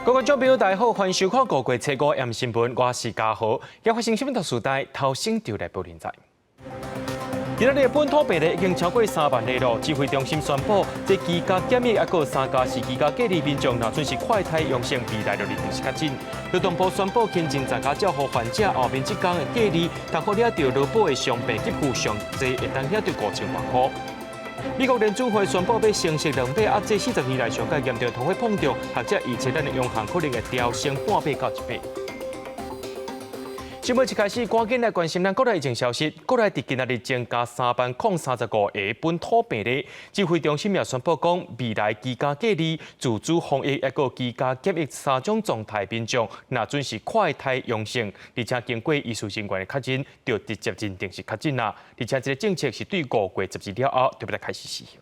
各位观众大家好，欢迎收看5月7号 M 新闻，我是嘉豪。今发生新闻特殊台，头先就来报现在。今日本土病例已经超过3万例了，指挥中心宣布，这居家检疫还有3家是居家隔离民众，若准是快筛阳性，未来就立定是确诊。劳动部宣布，轻症在家照护患者后面1天的隔离，但可领到劳保的伤病给付上济，会当领到5000万块。美国联准会宣布要升息2倍，这40年来上届严重通货膨胀，学者预测咱的央行可能会调升半倍到1倍。新闻一开始，赶紧来关心咱国内疫情消息。国内伫今日增加335个本土病例，指挥中心也宣布讲，未来居家隔离、自主防疫还有居家检疫3种状态民众，若准是快筛阳性，而且经过医术人员的确诊，就直接认定是确诊啦。而且这个政策是对5月12日了后，就要来开始实行。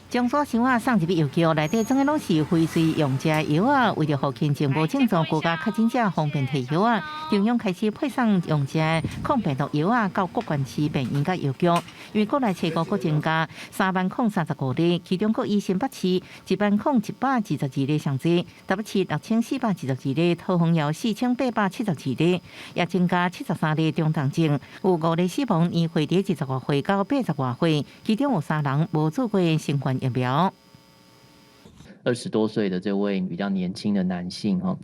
中所乡啊送入药局，内底总个拢是非水用者药啊，为着互轻症无症状国家确诊者方便摕药啊，中央开始配送用者抗病毒药啊到各县市病院甲药局。因为国内7个增加335例，其中国医新北市10122例上济，台北市6422例，桃园也4872例，也增加73例中重症，有5例死亡，年岁伫20多岁到80多岁，其中有3人无做过新冠疫苗。20多岁的这位比较年轻的男性哈，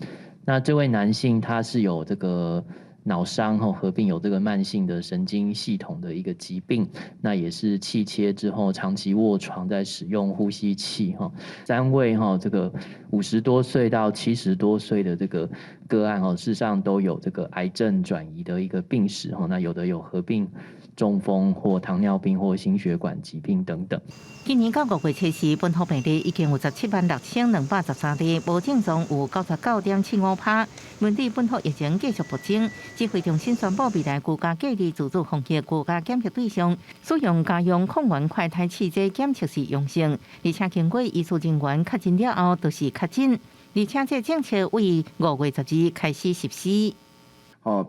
那这位男性他是有这个脑伤哈，合并有这个慢性的神经系统的一个疾病，那也是气切之后长期卧床，在使用呼吸器哈。3位哈这个50多岁到70多岁的这个个案哈，事实上都有这个癌症转移的一个病史哈，那有的有合并中风或糖尿病或心血管疾病等等。今年到5月7日，本土病例已经有176213例，无症状有99.75%。面对本土疫情继续暴增，指挥中心宣布，未来居家隔离自主防疫居家检测对象，使用家用抗原快筛试剂检测是阳性，而且经过医术人员确诊了后，就是确诊。而且这政策为5月12日开始实施。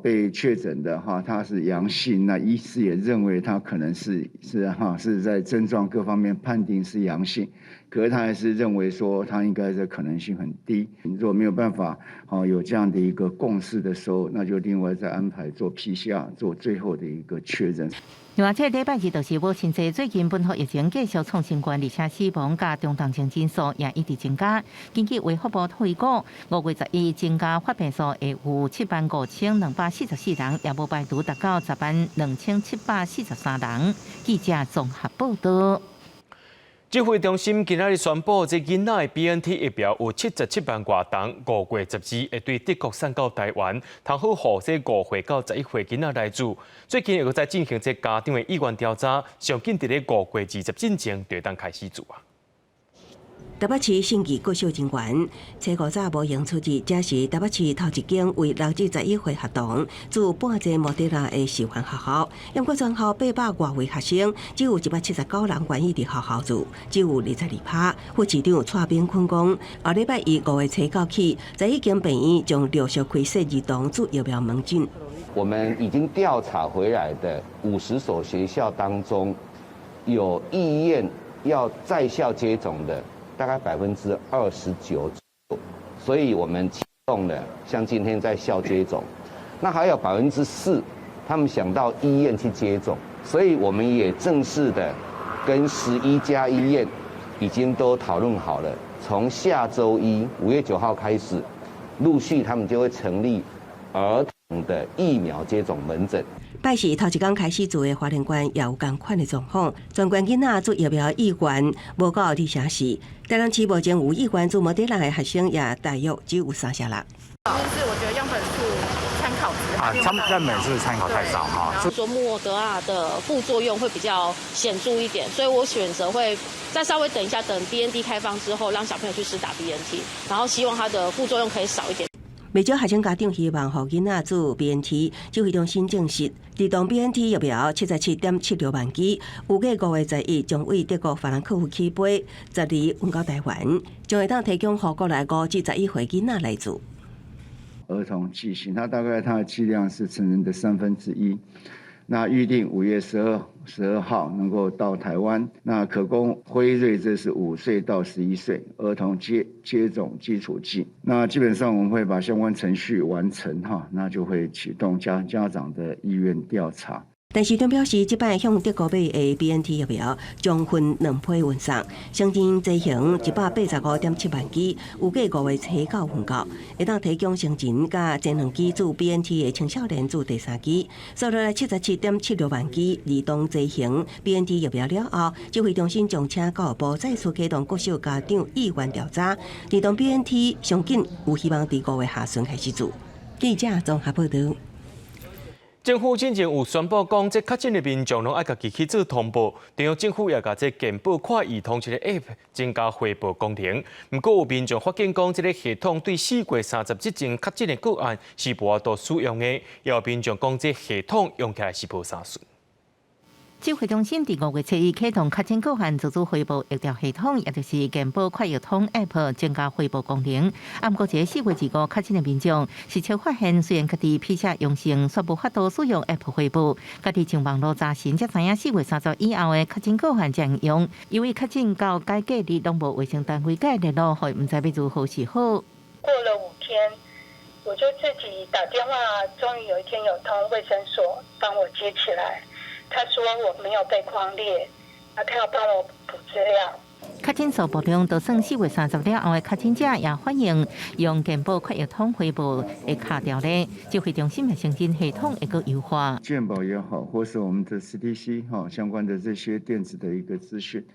被确诊的他是阳性，那医师也认为他可能是在症状各方面判定是阳性，可是他还是认为说他应该的可能性很低。如果没有办法有这样的一个共识的时候，那就另外再安排做 PCR 做最后的一个确认。另外，这礼拜2就是母亲节，最近本土疫情继续创新高，而且死亡加中重症人数也一直增加。根据卫福部推估，5月11日增加发病数会有75244人，也无排除达到102743人。记者综合报道。指挥中心今日宣布，这囡仔的 BNT 疫苗有77万多筒，5月12日会对德国送到台湾，通好予这5岁到11岁囡仔来住。最近又在进行这家长的意愿调查，上紧伫咧5月20之前就当开始做啊。台北市审计国小人员初五早无用出日，这是台北市头一间为6至11岁学童做半剂莫德纳的示范学校。因过全校800多位学生，只有179人愿意伫学校住，只有22趴。副市长蔡炳坤讲，后礼拜1 5月7号起，在一间病院将陆续开设儿童注疫苗门诊。我们已经调查回来的50所学校当中，有意愿要在校接种的。大概29%左右，所以我们启动了像今天在校接种，那还有4%，他们想到医院去接种，所以我们也正式的跟11家医院已经都讨论好了，从下周一5月9号开始，陆续他们就会成立儿童的疫苗接种门诊。拜是头一天开始做的花莲县也有同款的状况，全县囡仔做疫苗意愿无到伫城市，台南市目前有意愿做莫德纳的学生也大约只有30人。就是我觉得样本数参考值样本数参考太少哈。说莫德纳的副作用会比较显著一点，所以我选择会再稍微等一下，等 BNT 开放之后，让小朋友去试打 BNT， 然后希望它的副作用可以少一点。未少学生家长希望让囡仔做 BNT， 指挥中心证实，儿童 BNT 疫苗77.76万剂，预计5月11日将为德国法兰克福起飞，12运到台湾，将会当提供予国内5至11岁囡仔来做。儿童剂型，它大概它的剂量是成人的1/3，那预定5月12号能够到台湾，那可供辉瑞这是5岁到11岁儿童接种基础剂。那基本上我们会把相关程序完成哈，那就会启动家长的意愿调查。陈市长表示，即摆向德国买的 BNT 疫苗将分2批运送，象征剂型185.7万剂，预计5月初9分到，会当提供成人甲前2剂注 BNT 的青少年注第3剂，数落来77.76万剂儿童剂型 BNT 疫苗了后，指挥中心将请教育部再次启动国小家长意愿调查，儿童 BNT 上紧有希望伫5月下旬开始注。记者综合报道。政府之前有宣布讲，这确诊的民众拢爱家己去做通报，中央政府也甲这健保快易通这个 App 增加汇报功能。不过有民众发现讲，这个系统对4月31前确诊的个案是无法度使用的，也有民众讲这系统用起来是无啥顺。指挥中心伫5月7日启动确诊个案自主汇报疫调系统，也就是健保快易通 App 增加汇报功能。不过，这4月25确诊的民众是才发现，虽然家己PCR阳性，却无法度使用 App 汇报，家己上网络查询，才知影4月30以后的确诊个案才用。由于确诊到该隔离拢无卫生单位介联络，所以唔知要如何是好。过了5天，我就自己打电话，终于有一天有通卫生所帮我接起来。他说我没有被匡列，他要帮我补资料。确诊数暴量，就算4月30了后的确诊者也欢迎用健保快易通汇报的卡条例，指挥中心的相信系统会个优化。健保也好，或是我们的 CDC 哈相关的这些电子的一个资讯。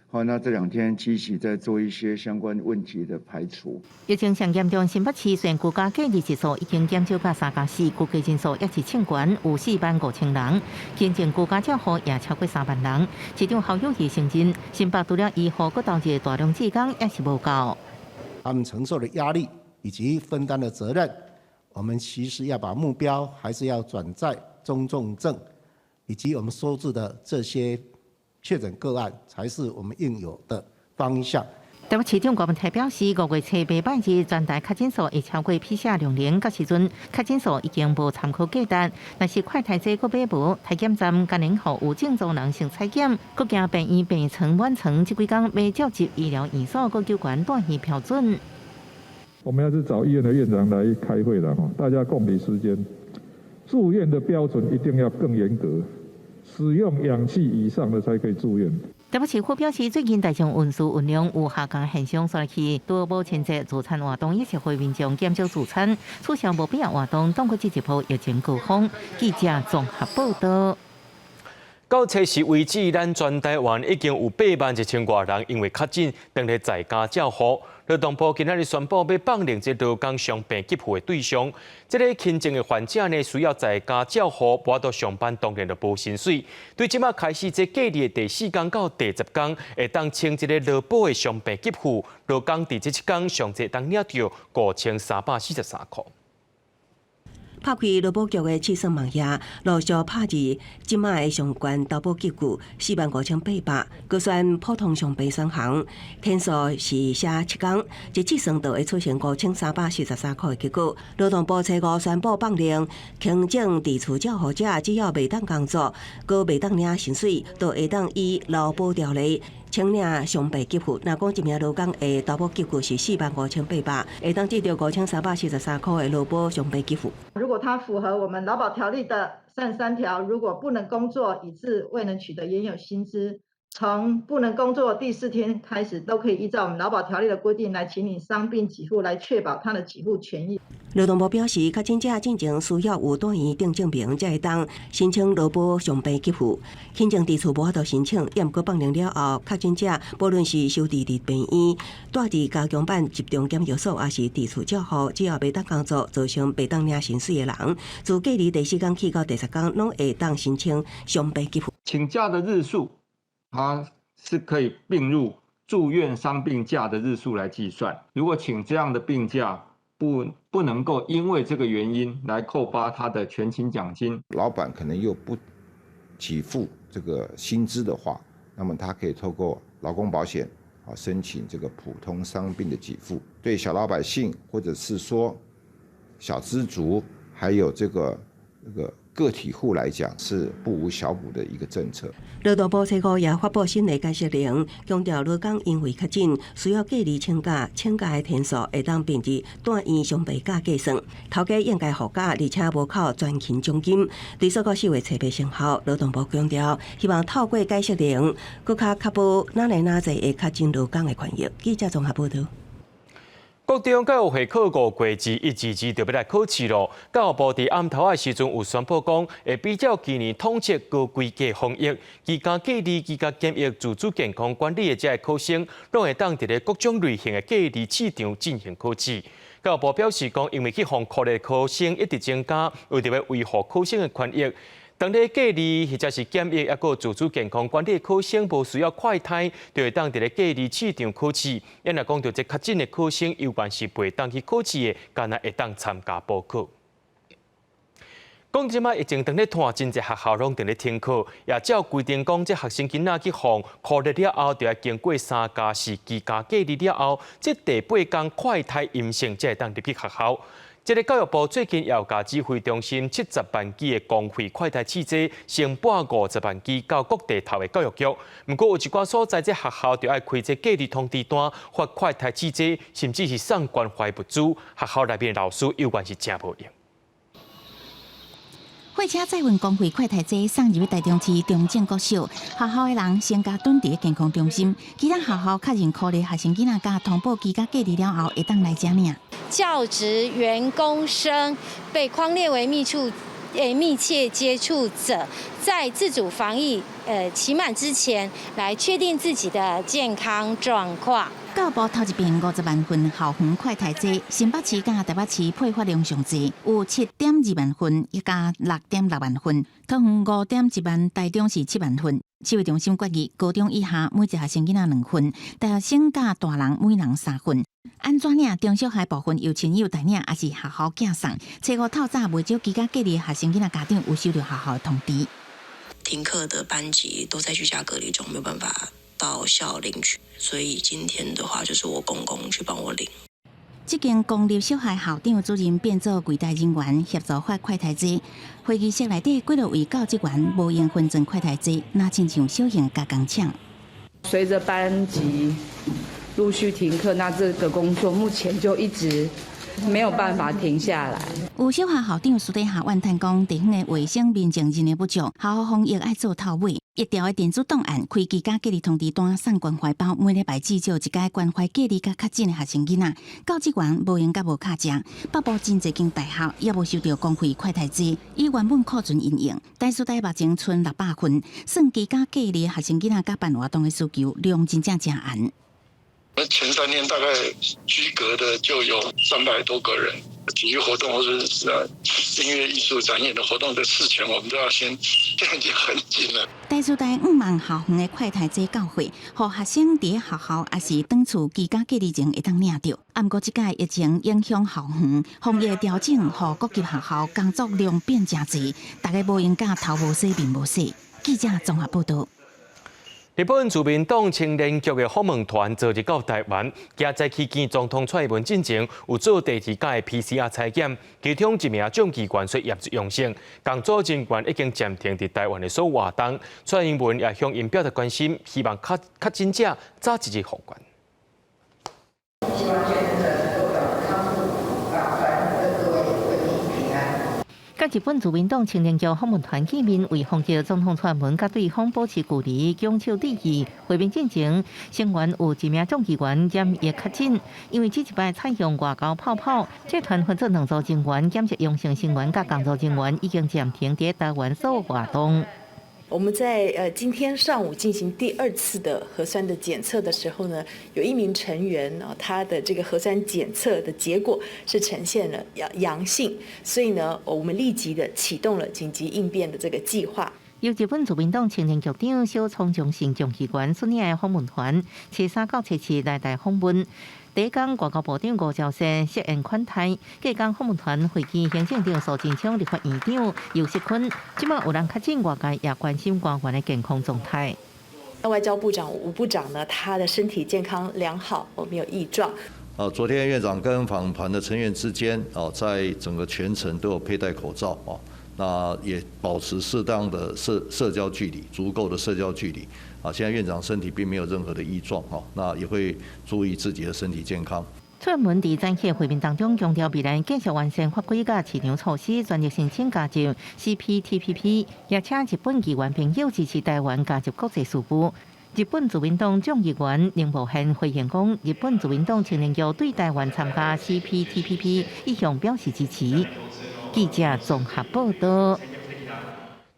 好，那这2天积极在做一些相关问题的排除。疫情上严重新北市虽然居家隔离人数已经减少到3+4，估计人数也是清悬，有45000人，真正居家照护也超过3万人。市长侯友宜承认，新北除了医护，各导致大量志工也是无够。他们承受的压力以及分担的责任，我们其实要把目标还是要转在中重症，以及我们收治的这些确诊个案才是我们应有的方向。台北市长郭文泰表示，5月初8拜日全台确诊数会超过PCR量能，到时阵确诊数已经无参考价值。若是快筛剂搁买无，体检站今年后有症状人性采检，搁惊病院病床满床，这几天未召集医疗院所搁求关断院标准。我们要是找医院的院长来开会了哈，大家共理时间。住院的标准一定要更严格。使用氧气以上的才可以住院。台北市府表示，最近大众运输运量有下降现象，所以去多母亲节自餐活动，也是会民众减少自餐，取消无必要活动，当过这一波疫情高峰。记者综合报道。到初时为止，咱全台湾已经有81000多人因为确诊，等咧在家照护。劳动部今仔日宣布要放令这劳工伤病给付的对象，这个轻症的患者呢，需要在家照护，无到上班当然就无薪水。对即马开始这隔离的第4天到第10天，会当请这个劳保的伤病给付，劳工伫这7天上侪当领到5343块。拍开劳保局的试算网页，陆续拍入即卖的上悬投保结果45800，搁选普通伤病选项，天数是写7天，截至算到会出现5343块的结果。劳动部初5宣布放令，轻症伫厝照护者只要袂当工作，搁袂当领薪水，都会当依劳保条例请领伤病给付。若讲一名劳工的投保结果是45800，会当得到5343块的劳保伤病给付。如果他符合我们劳保条例的33条，如果不能工作以致未能取得原有薪资，从不能工作第4天开始，都可以依照我们劳保条例的规定来请领伤病给付，来确保他的给付权益。劳动部表示，确诊者进前需要有住院定证明，才会当申请劳保伤病给付。轻症伫厝无法度申请，也毋过放令了后，确诊者不论是收治伫病院、住伫加强版集中检疫所，还是伫厝照护，只要袂当工作，造成袂当领薪水的人，自隔离第4天起到第10天，拢会当申请伤病给付。请假的日数，它是可以并入住院伤病假的日数来计算。如果请这样的病假，不能够因为这个原因来扣发他的全勤奖金，老板可能又不给付这个薪资的话，那么他可以透过劳工保险申请这个普通伤病的给付。对小老百姓或者是说小资族，还有这个个体户来讲是不无小补的一个政策。劳动部初五也发布新的解释令，强调劳工因为确诊需要隔离请假，请假的天数会当并入单院上班假计算，头家应该放假，而且无扣全勤奖金。对4到4月初8生效，劳动部强调，希望透过解释令，更加确保哪来哪侪会确诊劳工的权益。记者综合报道。国中教育会考5月1日就要来考试咯。教育部伫暗头的时阵有宣布讲，会比较今年统测高规格防疫、居家隔离、居家检疫、自主健康管理的这些考生，拢会当伫咧各种类型的隔离市场进行考试。教育部表示讲，因为去防COVID的考生一直增加，为着要维护考生的权益。当咧隔离或者是检疫，抑个自主健康管理的考生，无需要快筛，就会当伫咧隔离市场考试。因若讲到这确诊的考生，有关是袂当去考试的，干那会当参加补考。讲即摆疫情当咧拖，真侪学校拢伫咧停课，也照规定讲，这学生囡仔去防COVID了后，就要经过3加4居家隔离了后，这第8天快筛阴性，才会当入去学校。这个教育部最近要甲指挥中心70万支的公费快筛试剂，先拨50万支到各地头的教育局。不过有一寡所在，这学校就要开这隔离通知单，发快筛试剂，甚至是送关怀物资，学校内面老师有关是真无用。火车载运公费快筛剂送入台中市中正国小，学校的人先加蹲伫健康中心，其他学校确认可怜学生囡仔甲通报居家隔离了后，会当来遮领。教职员工生被匡列为密切接触者，在自主防疫期满之前，来确定自己的健康状况。教育部头一遍50万份校园快筛剂，新北市甲台北市配发量上济，有7.2万份，一加6.6万份，桃园5.1万，台中市7万份。指挥中心决议，高中以下每一学生囡仔2份，大学生甲大人每人3份。安怎领中小学部分由亲友代领，还是学校寄送？初5透早袂少居家隔离的学生囡仔家长有收到学校的通知。停课的班级都在居家隔离中，没有办法到校领取，所以今天的话就是我公公去帮我领。这间公立小学校长主任变做柜台人员，协助发快筛剂。会议室内底几多位教职员无用分赠快筛剂，那亲像小型加工厂。随着班级陆续停课，那这个工作目前就一直没有办法停下来。有小学校长私底下怨叹讲，地方的卫生面前真的不足，学校防疫爱做头尾。一条的电子档案开居家隔离通知单送关怀包，每礼拜至少一届关怀隔离甲确诊的学生囡仔，教职员无用甲无卡食。北部真侪间大学也无收到公费快筛剂，以原本库存因应，台师大目前剩600份，算居家隔离学生囡仔甲办活动的需求量真正真严。前3天大概居隔的就有300多个人，体育活动或者是音乐艺术展演的活动的事前，我们都要先，这样已经很紧了。台师大5万校园的快筛剂到货，互学生伫学校也是当厝居家隔离前会当领到。不过，这届疫情影响校园防疫调整，互各级学校工作量变真济，大家无用甲头无洗面无洗。记者综合报道。日本自民党青年局的访问团昨日到台湾，今在期间总统蔡英文进前有做第2届的 PCR 采检，其中1名总机关说验出阳性，工作人员已经暂停在台湾的所有活动。蔡英文也向因表达关心，希望确诊者早一日复原。甲日本自民党青年局访问团见面，为防止总统蔡英文甲对方保持距离，强求礼仪。会面进前，成员有1名总机关染疫确诊，因为这一摆采用外交泡泡，这团分做2组成员，检测阳性成员甲工作人员已经暂停在台湾所有活动。我们在今天上午进行第2次的核酸的检测的时候呢，有1名成员他的这个核酸检测的结果是呈现了阳性，所以呢，我们立即的启动了紧急应变的这个计划。由日本自民党青年局长小松忠信总机关率领的访问团，初3到初7来台访问。第一天，外交部长吴钊燮设宴款待；隔天，访问团会见行政长苏贞昌、立法院长游锡堃。即马有人确诊，外界也关心官员的健康状态。外交部长吴部长呢，他的身体健康良好，没有异状。昨天院长跟访团的成员之间，在整个全程都有佩戴口罩那也保持适当的社交距离，足够的社交距离。现在院长身体并没有任何的异状，那也会注意自己的身体健康。蔡文伫展现会面当中强调，未来继续完善法规甲市场措施，全力申请加入 CPTPP， 也请日本议员朋友支持台湾加入国际事务。日本自民党众议员林茂宪回应讲，日本自民党青年局对台湾参加 CPTPP 一向表示支持。记者综合报道。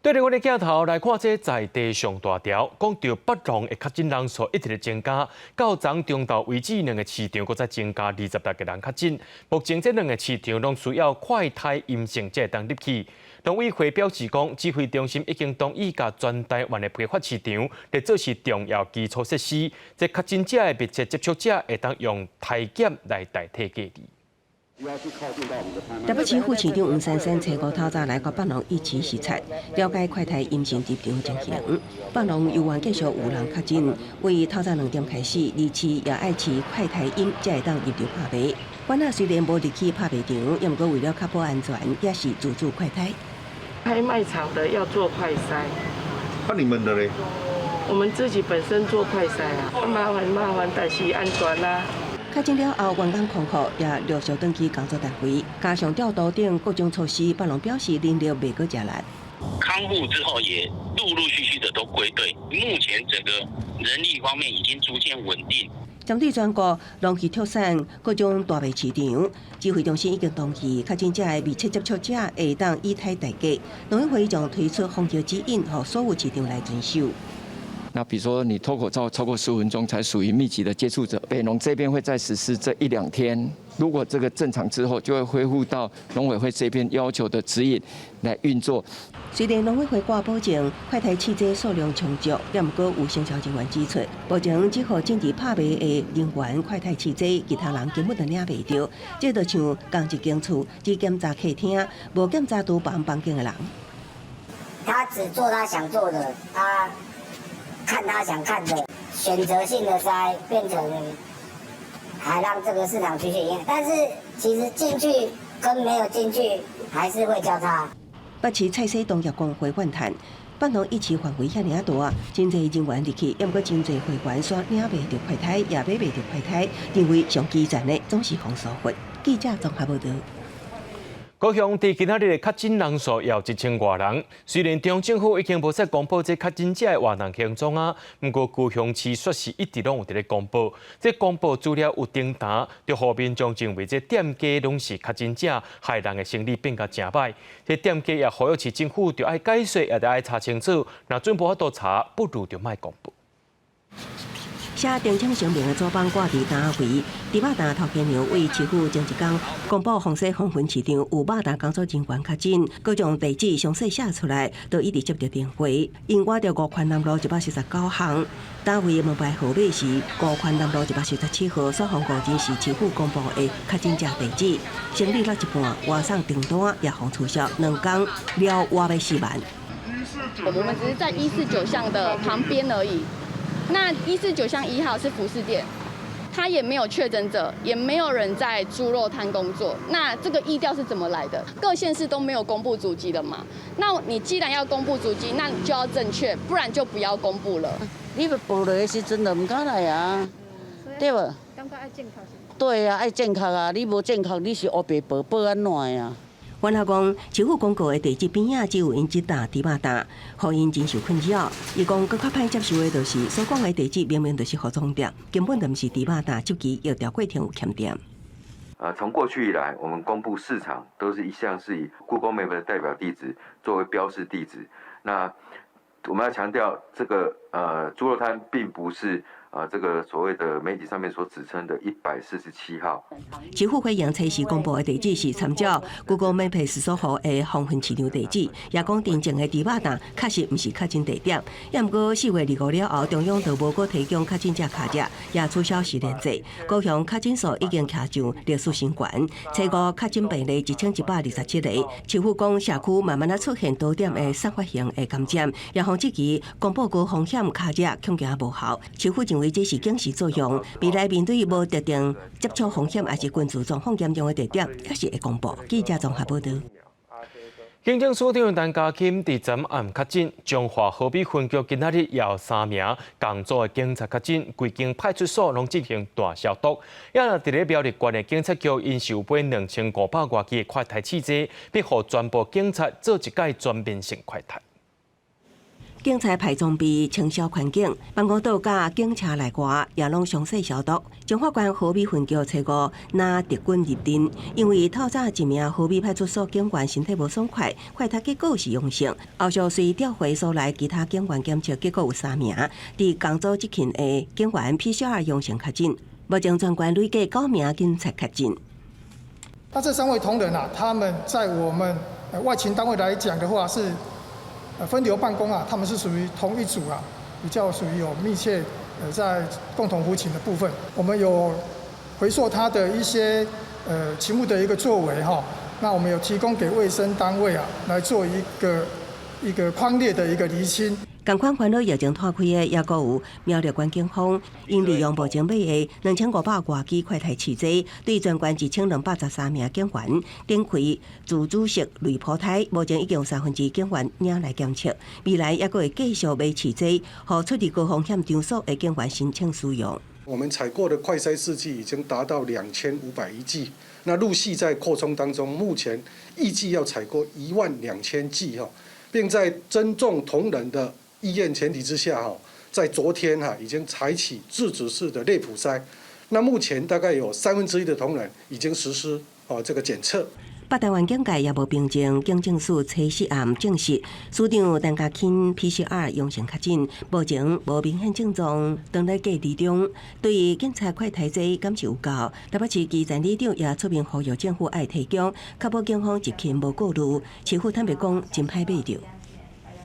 对着我哋镜头来看，这在地上大条，讲到北农的确诊人数一直在增加，到昨中昼为止，两个市场搁再增加26个人确诊。目前这两个市场拢需要快筛阴性才会当入去。农委会表示讲，指挥中心已经同意甲全台湾的批发市场来做是重要基础设施，这确诊者的密切接触者会当用体检来代替隔离。台北市副市长吴珊珊初五透早来到北农一起视察，了解快筛阴性入场情形。北农由于继续有人确诊，为透早2点开始，离市也爱持快筛阴才会当入场拍卖。馆仔虽然无入去拍卖场，也毋过为了确保安全，也是自助快筛。开卖场的要做快筛，那你们的嘞？我们自己本身做快筛啊，麻烦，但是安全啦。确诊了后，员工康复也陆续登记工作单位，加上调度等各种措施。北农表示人力未搁吃力。康复之后也陆续的都归队，目前整个人力方面已经逐渐稳定。针对全国农渔特产各种大卖市场，指挥中心已经同意确诊者的密切接触者会当以体代隔。农委会将推出防疫指引，让所有市场来遵守。那比如说你脱口罩超过15分钟才属于密集的接触者，北农这边会再实施这1-2天，如果这个正常之后，就会恢复到农委会这边要求的指引来运作。虽然农委会挂保证快筛试剂数量充足，也毋过有生销人员指出，保证只互正伫拍卖的人员快筛试剂，其他人根本就领袂到。这就像同一间厝只检查客厅，无检查到别房间的人。他只做他想做的，他看他想看的，选择性的筛变成还让这个市场继续营业，但是其实进去跟没有进去还是会交叉。北市菜市农业工会反弹，北农一市范围遐尔大，真侪人员入去，也毋过真侪会员所领袂到快筛，也买袂到快筛，认为上基层的总是防疏忽。记者综合报道。高雄伫今仔日的确诊人数也有1000多人。虽然中央政府已经无再公布这确诊者的活动行踪啊，不过高雄市确实一直拢有伫咧公布。这公布资料有顶档，就互民众认为这店家拢是确诊者，害人的生理变甲真歹。这店家也呼吁市政府就爱解说，也得爱查清楚。若准无法度查，不如就莫公布。写定签声明的主办挂伫单位，猪肉蛋头家娘为市府前一天公布丰西丰分市场有肉蛋工作人员确诊，各种地址详细写出来，都一直接到电话。因我着5权南路149巷，单位的门牌号码是5权南路147号，所封个人是市府公布的确诊者地址。生理落一半，外送订单也封促销2天，了我要4万。我们只是在149巷的旁边而已。那149巷1号是服饰店，他也没有确诊者，也没有人在猪肉摊工作。那这个疫调是怎么来的？各县市都没有公布足迹的嘛？那你既然要公布足迹，那你就要正确，不然就不要公布了。你要报落的时阵就唔敢来啊，对不？感觉爱正确。对啊，爱正确啊！你无正确，你是黑白报，报安怎呀？原来讲，市府公告的地址边仔只有因一担猪肉蛋，互因真受困扰。伊讲，更较歹接受的就是所讲的地址明明就是服装店，根本就不是猪肉蛋，手机又调过天有欠点。从过去以来，我们公布市场都是一向是以 Google Map 的代表地址作为标示地址。那我们要强调，这个猪肉摊并不是。这个所谓的媒体上面所指称的147号，市府回应测试公布的地址是参照 Google Maps 所附的丰分市场地址，也讲真正的猪肉蛋确实不是确诊地点。也毋过4月25了后，中央就无搁提供确诊者卡夹，也取消实联制。高雄确诊数已经徛上历史新高，初五确诊病例1127个。市府讲社区慢慢啊出现多点的散发性的感染，也防这期公布高风险卡夹恐惊无效。市府认为这是警示作用，未来面对无特定接触风险还是群聚状况严重的地点，也是会公布。记者综合报道。警政署长陈家钦伫昨暗确诊，彰化河滨分局今仔日也有3名工作的警察确诊，规间派出所拢进行大消毒。也伫咧苗栗县的警察局，因收买2500外支的快筛试剂，必互全部警察做一届全面性快筛。警察派装备、清消环境，办公道甲警车内外也拢详细消毒。彰化县河滨分局初5拿敌军入阵，因为透早一名河滨派出所警员身体无爽快，快筛结果是阳性。后续随调回所来其他警员检测结果有3名，伫工作执勤的警员 PCR 阳性确诊。目前全县累计9名警察确诊。那这3位同仁啊，他们在我们外勤单位来讲的话是。分流办公啊，他们是属于同一组啊，比较属于有密切在共同服勤的部分。我们有回溯他的一些勤务的一个作为哈，那我们有提供给卫生单位啊来做一个匡列的一个厘清。同款烦恼疫情拓开的，也佫有苗栗县警方，因利用目前买的2500外支快筛试剂，对全县1213名警员展开自主式类普筛，目前已经有1/3警员领来检测，未来也佫会继续买试剂，予出入高风险场所的警员申请使用。我们采购的快筛试剂已经达到2501剂，那陆续在扩充当中，目前预计要采购12000剂哈，并在增重同仁的意愿前提之下，在昨天已经采取自主式的类普筛，那目前大概有1/3的同仁已经实施这个检测。北台湾警界也无凭证，警政署初4暗证实，署长陈家钦 PCR 阳性确诊，目前无明显症状，当来隔离中。对于警察快筛剂感受有够，台北市基层里长也出面呼吁政府爱提供，确保警方执勤无过虑。市府坦白讲，真歹买着。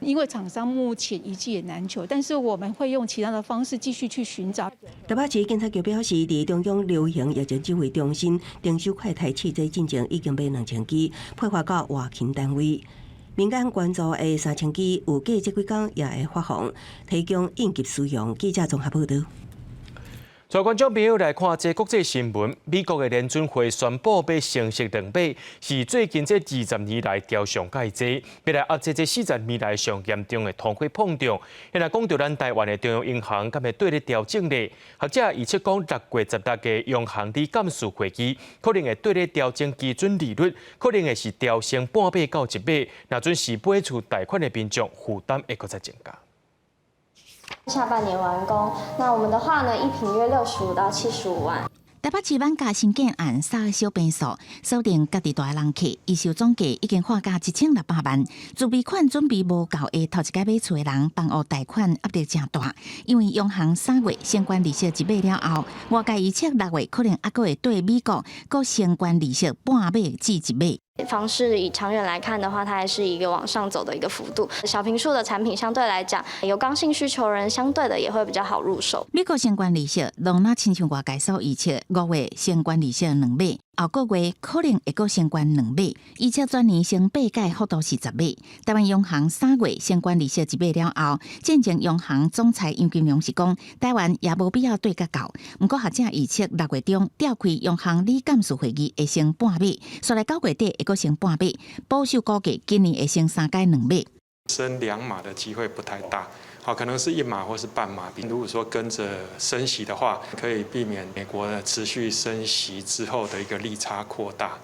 因为厂商目前一剂也难求，但是我们会用其他的方式继续去寻找。台北市警察局表示，伫中央流行疫情指挥中心订收快筛试剂进程已经买2000支，配发到外勤单位。民间关注的3000支，有计这几天也会发放，提供应急使用。记者综合报道。在观众朋友来看这国际新闻，美国的联准会宣布要升息2倍，是最近这20年来调上介济，要来压制这40年来上严重的通货膨胀。现在讲到咱台湾的中央银行敢会对咧调整呢？学者预测讲6月16日央行理监事会议可能会对咧调整基准利率，可能会是调升半倍到1倍。若准是买厝贷款的民众负担会搁再增加。下半年完工，那我们的话呢，一坪约65到75万。台北市万家新建案3个小变数，锁定家己大的人客，预售总价已经花价1600万。自备款准备无够的头一届买厝的人，房屋贷款压力真大，因为央行3月相关利息一码了后，外界预测6月可能还会对美国各相关利息半码至1码。房市以长远来看的话，它还是一个往上走的一个幅度。小坪数的产品相对来讲，有刚性需求人相对的也会比较好入手。美国相关利息，拢那亲像外界所预测，5月相关利息2码，后个月可能会搁相关2码，预测全年升8届幅度是10码。台湾央行3月相关利息1码了后，见证央行总裁杨金龙是讲，台湾也无必要对甲高。不过学者预测6月中召开央行理监事会议会升半码，所来9月底会搁升半码，保守估计今年会升3届2码。升2码的机会不太大。好，可能是1码或是半码。如果说跟着升息的话，可以避免美国的持续升息之后的一个利差扩大。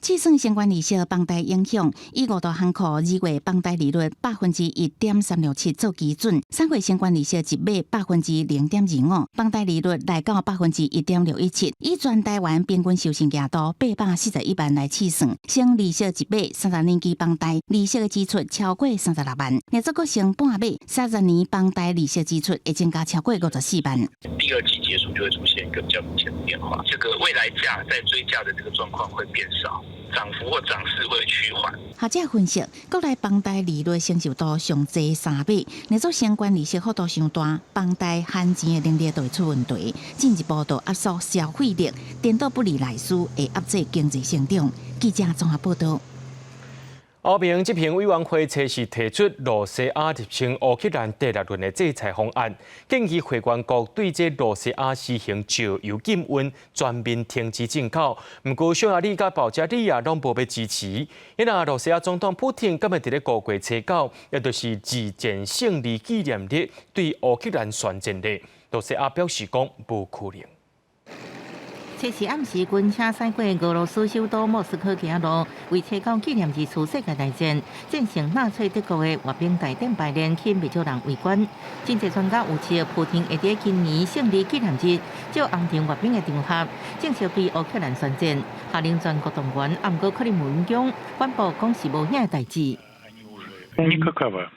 计算相关利息房贷影响，以5大行库2月房贷利率1.367%做基准，3月相关利息1码0.25%，房贷利率来到1.617%。以全台湾平均收入额度841万来计算，升利息1码30年期房贷利息的支出超过36万，若再个升半码，30年房贷利息支出会增加超过54万。第2季结束就会出现一个比较明显的变化，这个未来价在追价的这个状况会变少。涨幅或涨势会趋缓。学者分析，国内房贷利率承受度上济3码，若做相关利息幅度上大，房贷还钱的能力就会出问题，进一步就压缩消费力，颠倒不利内需，会压制经济成长。记者综合报道。欧盟执行委员会测试提出罗西亚入侵乌克兰第6轮的制裁方案，建议会员国对这罗西亚实行石油禁运，全面停止进口。不过，匈牙利甲保加利亚拢无要支持。因为罗西亚总统普京今日伫咧5月初9，也就是二战胜利纪念日，对乌克兰宣战咧。罗西亚表示讲无可能。测试暗时，军车驶过俄罗斯首都莫斯科行路，为初9纪念日次世界大战战胜纳粹德国的阅兵大典排练，吸引不少人围观。经济专家预测，普京会在今年胜利纪念日照安定阅兵的场合，正式对乌克兰宣战，下令全国动员。不过，克里姆林宫宣布讲是无影代志。Никакого.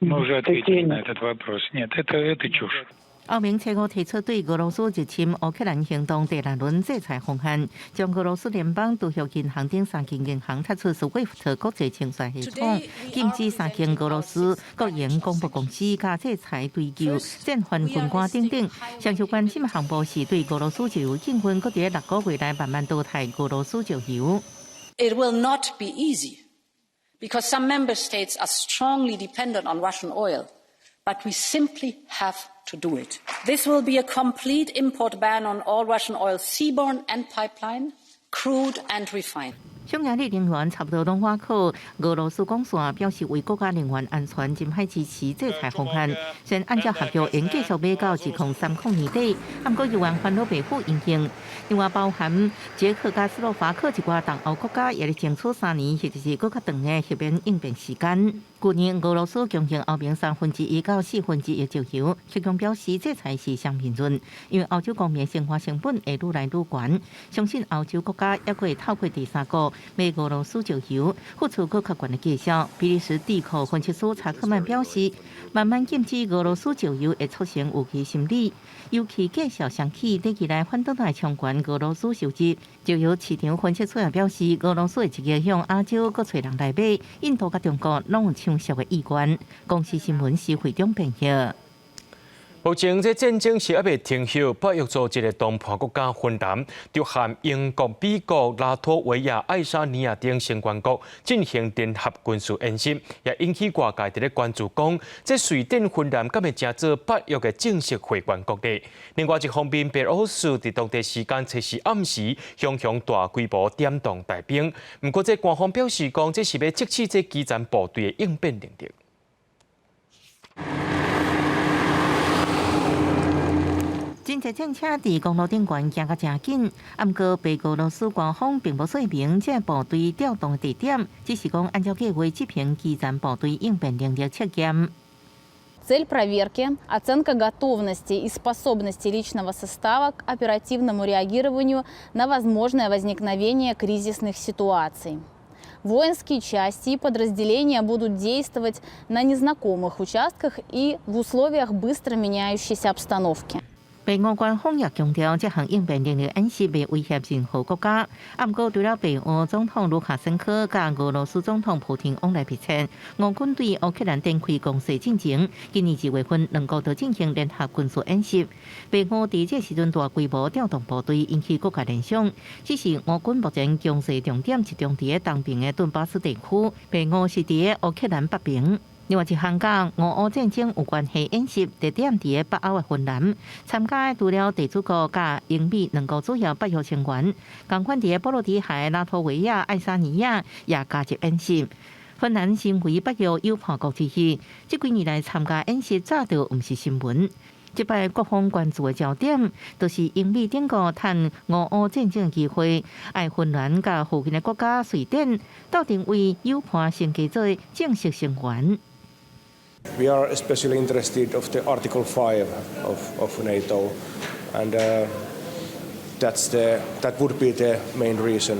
Мы уже ответили на этот вопрос. Нет, это чушь. 欧盟初5提出对俄罗斯入侵乌克兰行动第6轮制裁方案，将俄罗斯联邦储蓄银行等3间银行踢出 SWIFT 国际清算系统，禁止3间俄罗斯国营广播公司加制裁追究、战犯军官等等。上述关心项目是对俄罗斯石油禁运，搁伫6个月来慢慢淘汰俄罗斯石油。It will not be easy, because some member states are strongly dependent on Russian oil, but we simply have to do it. This will be a complete import ban on all Russian oil, seaborne and pipeline, crude and refined. 匈牙利能源差不多拢瓦靠俄罗斯公线，表示为国家能源安全真歹支持制裁方案。虽然按照合约应继续买到2030年底，不过有关烦恼背负影响。另外，包含捷克加斯洛伐克一寡东欧国家也咧争取3年，或者是更较长的协变应变时间。去年俄罗斯贡献欧盟1/3到1/4的石油，气象表示制裁是相平准，因为欧洲公民生活成本会愈来愈悬，相信欧洲国家也可以透过第三国买俄罗斯石油，付出更较悬的价格。比利时地壳分析师查克曼表示，慢慢禁止俄罗斯石油会促成预期心理，尤其介绍想起短期来反倒来冲关俄罗斯收入。石油市场分析师也表示，俄罗斯会积极向亚洲各找人来买，印度甲中国拢有抢销的意愿。公司新闻是会中评析。目前这战争是还未停休，北约组织的东盘国家芬兰，就和英国、美国、拉脱维亚、爱沙尼亚等成员国进行联合军事演习，也引起外界伫咧关注，讲这瑞典、芬兰敢会成做北约的正式会员国呢？另外一方面，白俄罗斯伫当地时间测试暗时，向大规模点动大兵。不过，这官方表示讲，这是要测试这基层部队的应变能力。真侪战车伫公路顶悬行甲真紧，不过白俄罗斯官方并无说明这部队调动的地点，只是讲按照计划执行基层部队应变能力测验。Цель проверки – оценка готовности и способности личного состава к оперативному реагированию на возможное возникновение кризисных ситуаций. Воинские части и подразделения будут действовать на незнакомых участках и в условиях быстро меняющейся обстановки. 白俄官方也强调，这项应变能力演习未威胁任何国家。不过，除了白俄总统卢卡申科甲俄罗斯总统普京往来密切，俄军对乌克兰展开攻势进程。今年2月份2国都进行联合军事演习。白俄伫这时阵大规模调动部队，引起国家联想。只是俄军目前攻势重点集中伫东边的顿巴斯地区，白俄是伫乌克兰北边。另外一项甲俄乌战争有关系演习，地点伫北欧的芬兰，参加除了地主国甲英美2个主要北约成员，同款伫波罗的海、拉脱维亚、爱沙尼亚也加入演习。芬兰身为北约友好国之一，这几年来参加演习早就毋是新闻。这摆各方关注的焦点，就是英美等国趁俄乌战争的机会，爱芬兰甲附近的国家瑞典，到定为友伴升级做正式成员。We are especially interested of the Article 5 of NATO, and that would be the main reason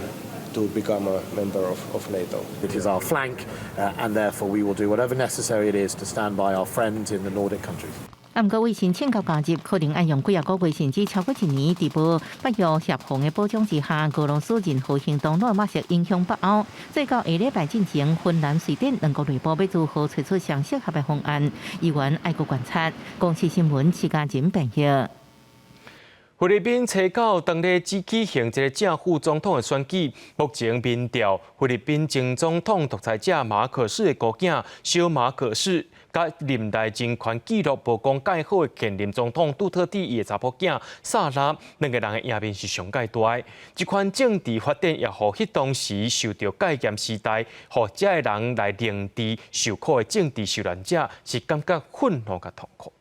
to become a member of NATO. It is our flank, and therefore we will do whatever necessary it is to stand by our friends in the Nordic countries. 不过，为申请加入，可能要用几个月甚至超过1年。伫无北约协防的保障之下，俄罗斯任何行动都马上影响北欧。最到下礼拜进行，芬兰、瑞典2国内部要如何推出相适合的方案，议员爱国观察。公司新闻时间真平息。菲律宾初九当日只举行一个正副总统的选举，目前民调菲律宾前总统独裁者马可仕的姑囝小马可仕，甲任内政权纪录曝光介好的现任总统杜特地伊的查甫囝萨拉，两个人的赢面是上界大的。这款政治发展也互迄当时受到戒严时代，互遮的人来凌迟受苦的政治受难者，是感觉愤怒甲痛苦。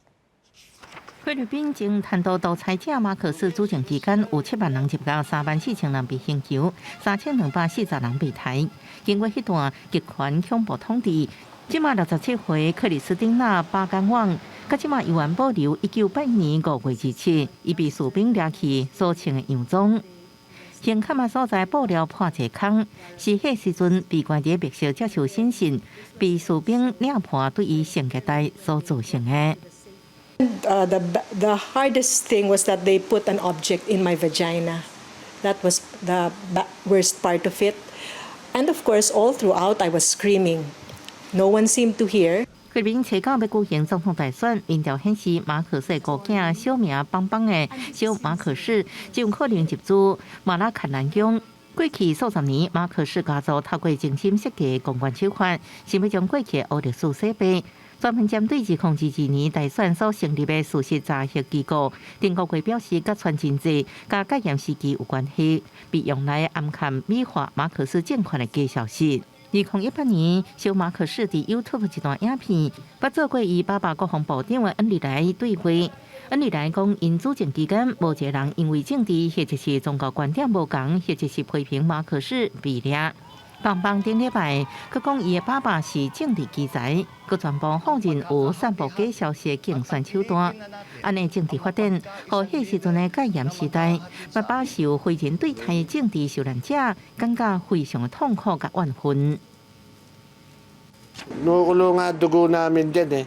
菲律宾前贪渎独裁者马可仕主政期间，有7万人入到34000人被刑求，3240人被逮。经过迄段极权恐怖统治，即马67岁克里斯汀娜·巴甘旺，到即马依然保留1982年5月27日，伊被士兵掠去所穿的洋装。刑勘的所在布料破一个孔，是迄时阵被关伫密室接受审讯，被士兵领破对伊性虐待所造成的。The hardest thing was that they put an object in my vagina. That was the worst part of it. And of course, all throughout, I was screaming. No one seemed to hear. 菲律宾初九要举行总统大选，民调显示马可仕姑囝小名邦邦的小马可仕，就有可能入主马拉坎南宫。过去数十年，马可仕家族透过精心设计的公关手法，想要将过去的黑历史洗白。专门针对2022年大选所成立的事实查核机构，中国表示，甲传真济、甲戒严时期有关系，被用来暗藏美化马可仕政权的假消息。2018年，小马可仕伫 YouTube 一段影片，捌做过伊爸爸国防部长的恩利来对话。恩利来讲，因主政期间，无一个人因为政治或者是宗教观点无同，或者是批评马可仕被抓。邦邦顶礼拜，佮讲伊的爸爸是政治奇才，佮全部放任有散布假消息的竞选手段。安尼政治发展，互迄时阵的戒严时代，爸爸受非人对待的政治受难者，感觉非常的痛苦甲怨愤。Nukulo nga dugo namin dyan eh.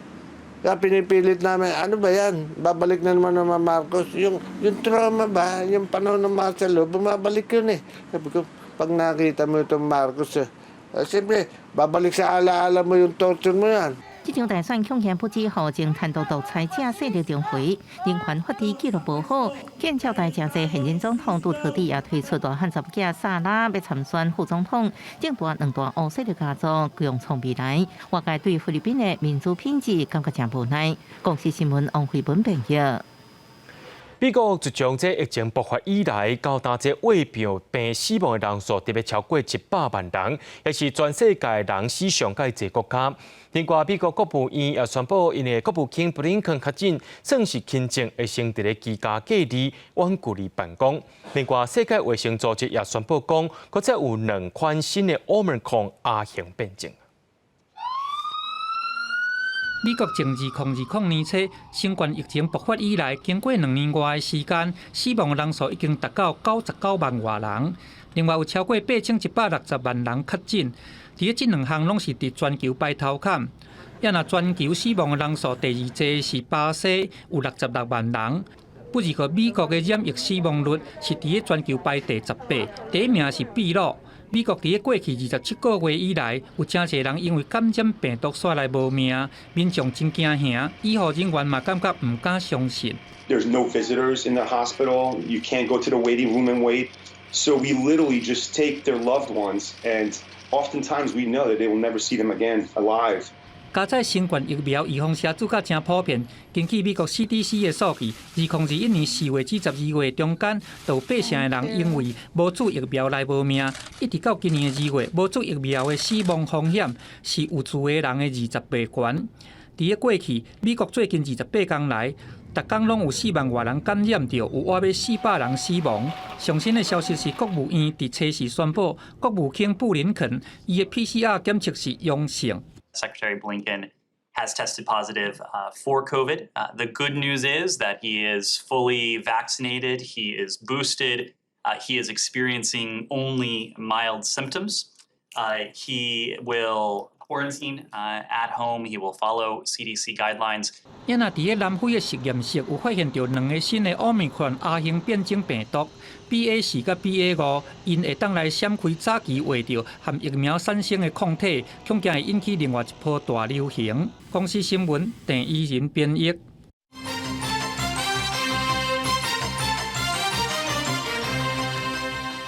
Kaya pinipilit namin, ano ba yan? Babalik na naman ng Marcos. Yung trauma ba? Yung panahon ng Marcelo, bumabalik yun eh. Sabi ko, pag nakita mo itong Marcos, siyempre, babalik sa alaala mo yung torture mo yan. 这场大选恐险不止后前贪渎独裁者势力重回，人权法治纪录无好，见招待真济现任总统杜特地也推出大汉查某囝萨拉要参选副总统，政府两大乌势力家族共创未来，外界对菲律宾的民主品质感觉真无奈。公视新闻王慧文报道。美国自从这疫情爆发以来，到达这胃病病死亡的人数特别超过100万人，也是全世界人史上介济国家。另外，美国国务院也宣布，因为国务卿布林肯确诊，算是轻症会先伫咧居家隔离，远距离办公。另外，世界卫生组织也宣布讲，搁再有2款新的 Omicron 亚型变种。美国从2020年初新冠疫情爆发以来，经过2年外的时间，死亡人数已经达到99万外人。另外，有超过8160万人确诊。伫这2项拢是伫全球排头坎。也若全球死亡的人数第2济是巴西，有66万人。不如和美国的染疫死亡率是伫全球排第18，第1名是秘鲁。美国伫过去27个月以来，有真侪人因为感染病毒煞来无命，民众真惊吓，医护人员嘛感觉唔敢相信。There's no visitors in the hospital. You can't go to the waiting room and wait. So we literally just take their loved ones, and oftentimes we know that they will never see them again alive. 加在新冠疫苗预防车主甲真普遍。根据美国 CDC 的数据，2021年4月至12月中间，就有8成的人因为无注疫苗来无命，一直到今年的2月，无注疫苗的死亡风险是有住的人的20倍悬。伫过去，美国最近28天来，逐天拢有4万外人感染着，有约400人死亡。上新的消息是，国务院伫初时宣布，国务卿布林肯伊的 PCR 检测是阳性。Secretary Blinken has tested positive for COVID. The good news is that he is fully vaccinated, he is boosted, he is experiencing only mild symptoms. He will quarantine at home, he will follow CDC guidelines. 也若伫南非的实验室有发现到2个新的 Omicron 亚型变种病毒 BA4 甲 BA5，因会当来闪开早期画到含疫苗产生的抗体，恐惊会引起另外一波大流行。公视新闻郑依仁编译。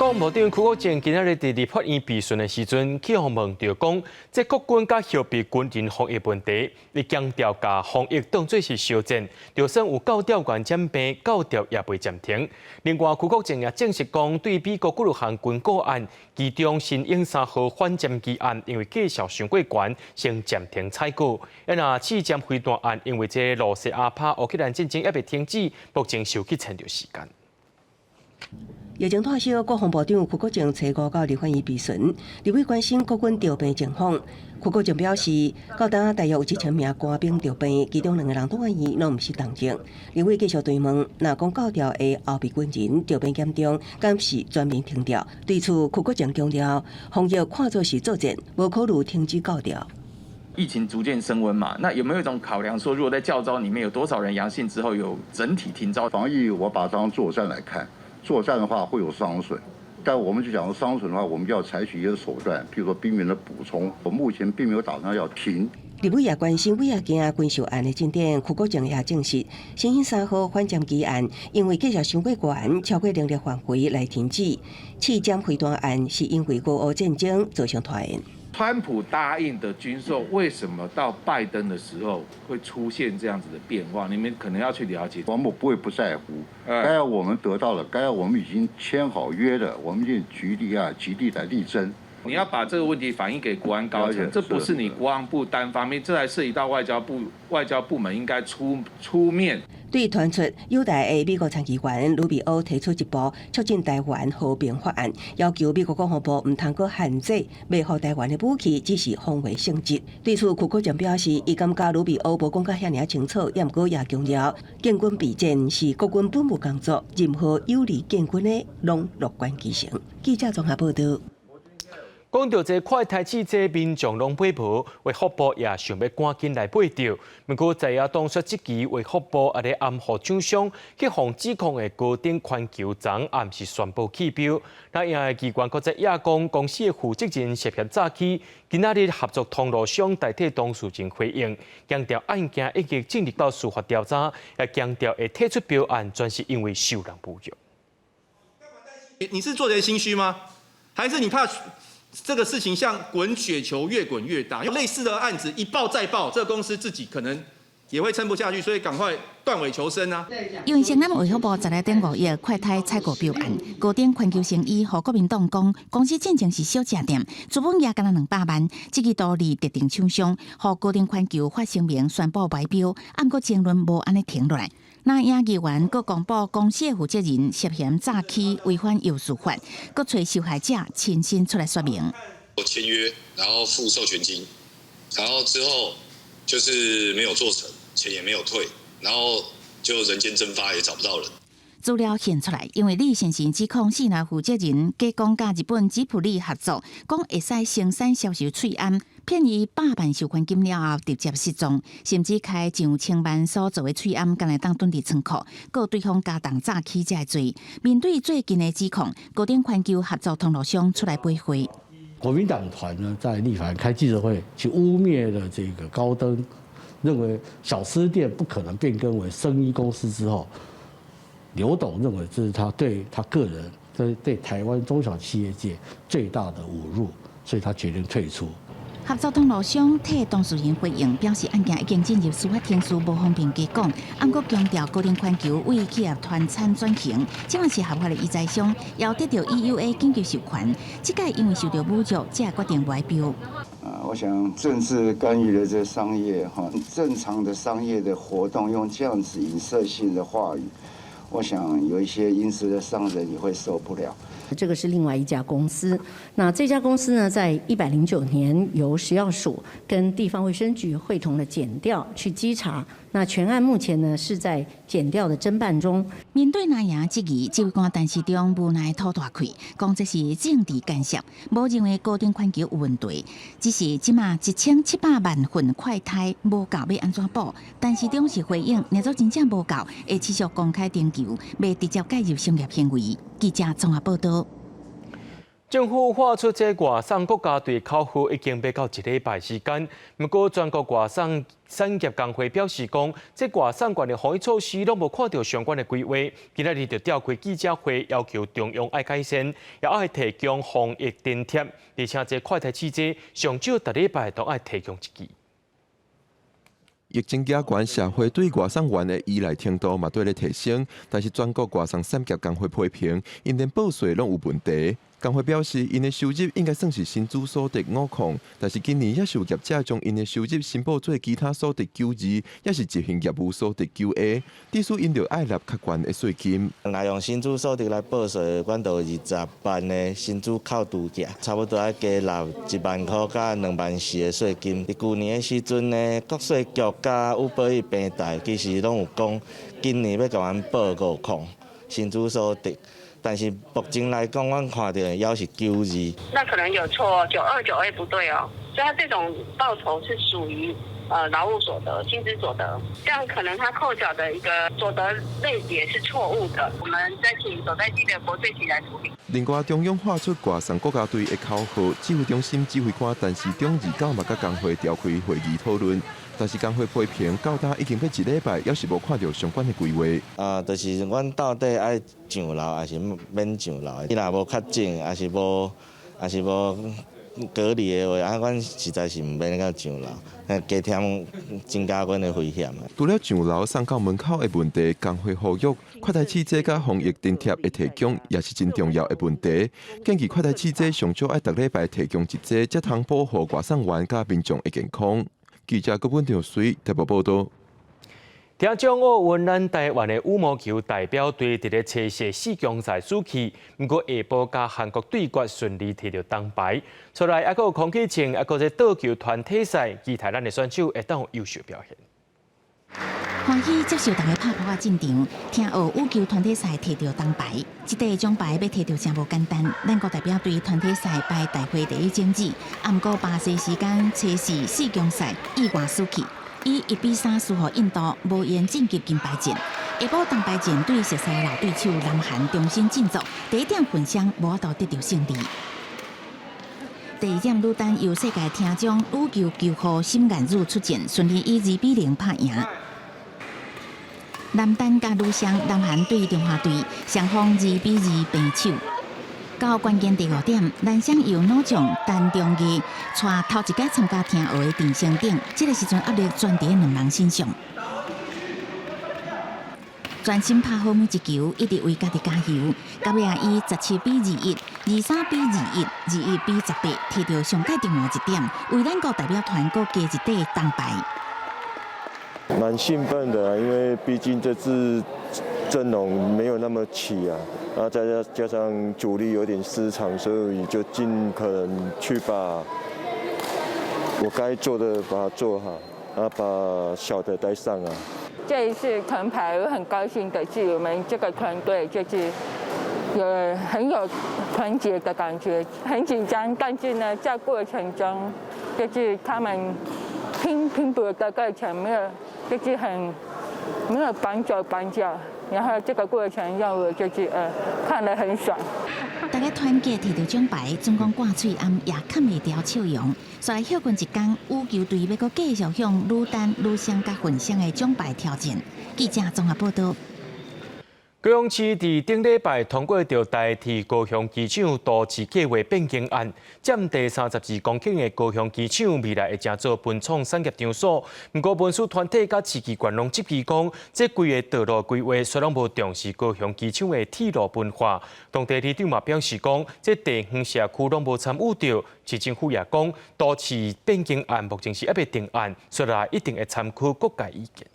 防部长邱国正今日伫立法院备询的时阵，去互问到讲，这国军甲后备军人防疫问题，伊强调甲防疫当作是小战，就算有9条原减兵，9条也袂暂停。另外，邱国正也证实讲，对美国96项军购案，其中新鹰3号反舰机案，因为绩效伤过悬，先暂停采购。那刺针飞弹案，因为这罗西阿帕乌克兰战争也未停止，目前受去牵着时间。疫情退烧，国防部长邱国正初5到立法院备询，立委关心国军调兵情况。邱国正表示，到今大约有1000名官兵调兵，其中2个人都愿意，拢毋是党籍。立委继续追问，若讲9条的后备军人调兵严重，敢是全面停调？对此，邱国正强调，防疫看作是作战，无考虑停止9条。疫情逐渐升温嘛，那有没有一种考量说，如果在教招里面有多少人阳性之后，有整体停招？防疫我把它当作战来看。作战的话会有伤损，但我们就讲伤损的话，我们就要采取一些手段，譬如说兵员的补充。我目前并没有打算要停。立委也关心尾仔件军售案的进展，邱国正也证实，新兴3号反舰机案因为绩效伤过悬，超过能力范围来停止。刺针飞弹案是因为俄乌战争造成拖延。川普答应的军售，为什么到拜登的时候会出现这样子的变化？你们可能要去了解。王某不会不在乎，该要我们得到了，该要我们已经签好约的，我们就极力来力争。你要把这个问题反映给国安高层，这不是你国防部单方面，这还涉及到外交部门应该出面。对传出友台的美国参议员卢比欧提出一部促进台湾和平法案，要求美国国防部唔通阁限制卖予台湾的武器，只是防卫性质。对此，邱国正表示，伊感觉卢比欧无讲甲遐尔清楚，也毋过也强调，建军备战是国军本务工作，任何有利建军的，拢乐观其成。记者综合报道。讲到这快台汽车民众拢买无，为福部也想要赶紧来买着。不过在野党说，这期为福部也咧暗号厂商去防指控的高等环球昨暗时宣布起标。那因为机关搁在亚公公司的负责人涉嫌诈欺，今仔日合作通路商代替当事人回应，强调案件已经进入到司法调查，也强调会提出标案，专是因为受人侮辱。你是做人心虚吗？还是你怕？这个事情像滚雪球，越滚越大。类似的案子一爆再爆，这个公司自己可能也会撑不下去，所以赶快断尾求生啊！因为城南卫福部12.5亿快泰采购标案，高点环球生意和国民党讲，公司进前是小吃店，资本也干了200万，这个道理特定厂商和高点环球发声明宣布白标，按个争论无安尼停落来。那亚议员阁公布公司的负责人涉嫌诈欺，违反邮事法，阁找受害者亲身出来说明。签约，然后付授权金，然后之后就是没有做成，钱也没有退，然后就人间蒸发，也找不到人。资料显出来，因为李先生指控4名负责人假讲甲日本吉普力合作，讲会使生产销售翠安，骗伊100万收款金了后直接失踪，甚至开上千万所做的翠安，干来当蹲伫仓库，告对方加重诈欺这罪。面对最近的指控，高点环球合作通路商出来驳回。国民党团呢，在立法院开记者会，去污蔑了这个高登，认为小吃店不可能变更为生医公司之后。刘董认为这是他对他个人、对台湾中小企业界最大的侮辱，所以他决定退出。合作通路商替当事人回应，表示案件已经进入司法程序，无方便加讲。按国强调，高点环球为企业团产转型，即嘛是合法的医材商，要得到 EUA 紧急授权。这届因为受到侮辱，才决定外标。我想政治干预的这商业正常的商业的活动，用这样子影射性的话语。我想有一些因此的商人也会受不了。这个是另外一家公司，那这家公司呢，在109年由食药署跟地方卫生局会同的检调去稽查，那全案目前呢是在检调的侦办中。面对那样质疑，指挥官陈时中无奈吐大气，讲这是政治干涉，无认为高点环球有问题，只是即马1700万份快胎无够要安怎补？陈时中是回应，若做真正无够，会持续公开征求，未直接介入商业行为。记者综合报道。政府发出这外送国家队考核已经要到1礼拜时间，不过全国外送产业工会表示讲，这外送管的防疫措施拢无看到相关的规划，今仔日就召开记者会，要求中央爱改善，也爱提供防疫津贴，而且这快筛试剂上少1礼拜都爱提供1支。疫情加悬，社会对外送员的依赖程度嘛对咧提升，但是全国外送产业工会批评，因连报税拢有问题。工会表示，因的收入应该算是薪资所得5项，但是今年也是有业者将因的收入申报做其他所得92，也是执行业务所得9A，致使因着爱纳较悬的税金。若用薪资所得来报税，阮就20万的薪资扣除价，差不多要加纳1万块到2万4的税金。伫去年的时阵呢，国税局甲有保益平台其实拢有讲，今年要甲阮报5项薪资所得。但是目前来讲，我看到的要是92。那可能有错，92、9A 不对哦，所以他这种报酬是属于劳务所得、薪资所得，这样可能他扣缴的一个所得类别是错误的。我们再请所在地的国税局来处理。另外，中央发出外送国家队的考核，指挥中心指挥官陈时中29嘛甲工会召开会议讨论。但是工会批评，到达已经要1礼拜，也是无看到相关的规划。就是阮到底爱上楼还是免上楼？伊若无确诊，还是无隔离的话，阮实在是唔免到上楼，加添增加阮的风险。除了上楼送到门口的问题，工会呼吁快筛试剂甲防疫津贴的提供也是真重要的问题。建议快筛试剂上少爱1礼拜提供1剂，才通保护外送员甲民众的健康。记者郭文长随台北报道。听讲奥运，咱台湾的羽毛球代表队伫咧车射4强赛输去，不过下晡甲韩国对决顺利摕到铜牌。出来还有孔启晴，还有这倒球团体赛，期待咱的选手会当有优秀表现。欢喜接受大家拍拍进场，听学羽球团体赛摕到铜牌，这块奖牌要摕到真无简单。咱国代表队团体赛排大会第1种子，不过巴西时间车4强赛意外输去，以1比3输予印度，无缘晋级金牌战。下晡铜牌战对熟悉老对手南韩重新振作，第1点混双无法度得到胜利。第2点女单由世界听奖羽球球后沈颜如出战，顺利以2比0拍赢。男单甲女双，南韩对中华队，双方2比2平手。到关键第5点，男双由老将陈中义带头一届参加听学的陈升鼎，这个时阵压力全伫2人身上。专心拍好每一球，一直为家己加油。到尾以17比21、23比21、21比18，摕到上届重要1点，为咱国代表团各加1块铜牌。蛮兴奋的，因为毕竟这次阵容没有那么齐啊，然后再加上主力有点失常，所以就尽可能去把我该做的把它做好，然后把小的带上啊。这一次铜牌，我很高兴的是我们这个团队就是很有团结的感觉，很紧张，但是呢，在过程中就是他们拼搏的过程没有。就是没有绑脚，然后这个过程让我就是看得很爽。大家团结摕到奖牌，总共挂嘴暗也看袂掉笑容。所来休困一天，羽球队要阁继续向女单、女双甲混双的奖牌挑战。记者综合报道。高雄市伫顶礼拜通过着代替高雄机场都市计划变更案，占地32公顷的高雄机场未来会成做分创产业场所。不过文书团体甲市机关拢质疑讲，这规个道路规划虽然无重视高雄机场的铁路文化，当地里长嘛表示讲，这地方社区拢无参与到。市政府也讲，都市变更案目前是还未定案，所以一定会参考各界意见。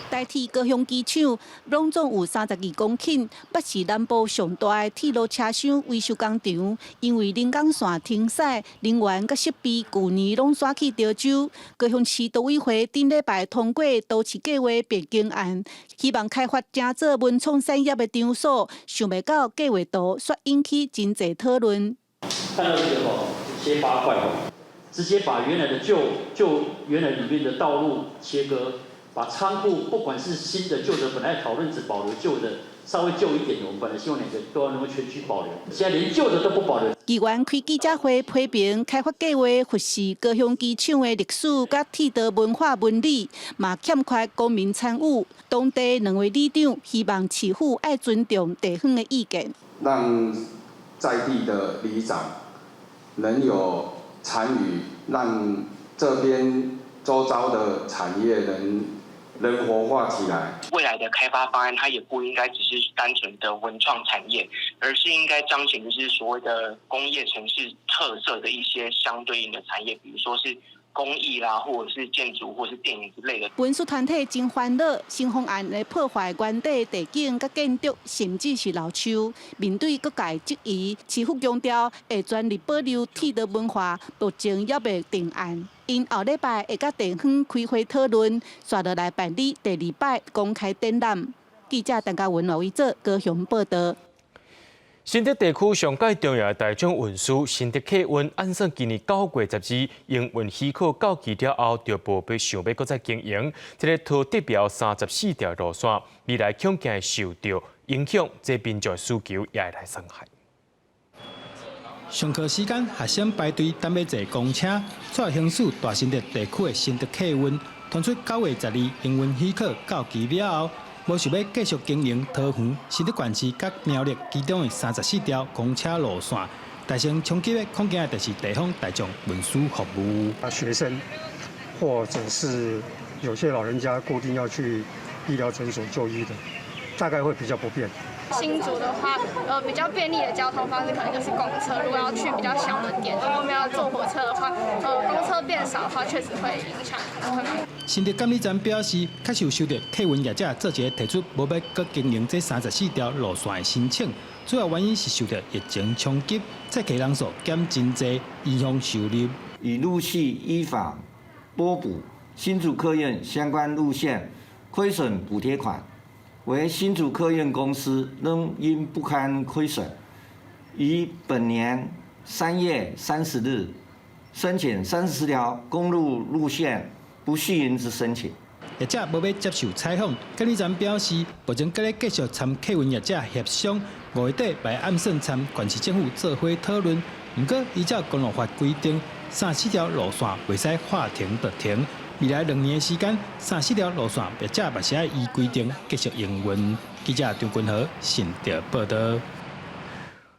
代替高雄机场，拢总有32公顷，北市南部上大的铁路车厢维修工厂，因为临港线停驶，人员甲设备去年拢刷去潮州。高雄市都委会顶礼拜通过都市计划变更案，希望开发成做文创产业的场所，想袂到计划图却引起真侪讨论。看到这个切八块直接把原来的原来里面的道路切割。把仓库不管是新的旧的，本来讨论只保留旧的，稍微旧一点的，我们本来希望2个都要能够全区保留，现在连旧的都不保留。议员开记者会批评开发计划忽视高雄机场的历史甲铁道文化纹理，嘛欠缺公民参与。当地2位里长希望市府爱尊重地方的意见，让在地的里长能有参与，让这边周遭的产业能活化起来。未来的开发方案，它也不应该只是单纯的文创产业，而是应该彰显就是所谓的工业城市特色的一些相对应的产业，比如说是工艺啦，或者是建筑，或者是电影之类的。文书团体真烦恼，新方案来破坏原地地景、甲建筑，甚至是老树。面对各界质疑，市府强调会全力保留铁道文化，目前还未定案。因后礼拜会甲地方开会讨论，刷落来办理第2摆公开展览。记者陈嘉文、为做高雄报道。新竹地区上届重要的大众运输新竹客运，按算今年9月10日营运许可到期了后，就无想要搁再经营。这个图地标34条路线，未来恐惊会受到影响，这民众需求也会来伤害。上课时间，学生排队等要坐公车，出行驶大新竹地区的新竹客运，传出9月10日营运许可到期了后，无想要继续经营桃园、新竹县市甲苗栗其中的34条公车路线，大成冲击的恐惊就是地方大众运输服务。学生或者是有些老人家固定要去医疗诊所就医的，大概会比较不便。新竹的话，比较便利的交通方式可能就是公车。如果要去比较小的点，如果我们要坐火车的话，公车变少的话，确实会影响，可能会蛮。新竹监理站表示，确实有收到客运业者做一个提出无要搁经营这34条路线的申请，主要原因是受到疫情冲击，载客人数减真济，影响收入。已陆续依法拨补新竹客运相关路线亏损补贴款。为新竹客运公司仍因不堪亏损，于本年3月30日申请34条公路路线不续营之申请。业者无要接受采访，监理站表示，目前搁咧继续参客运业者协商，5月底来暗算参县市政府做伙讨论。不过，依照公路法规定，34条路线袂使话停就停。未来2年的时间，34条路线业者嘛是要依规定继续营运。记者张君和新竹报道。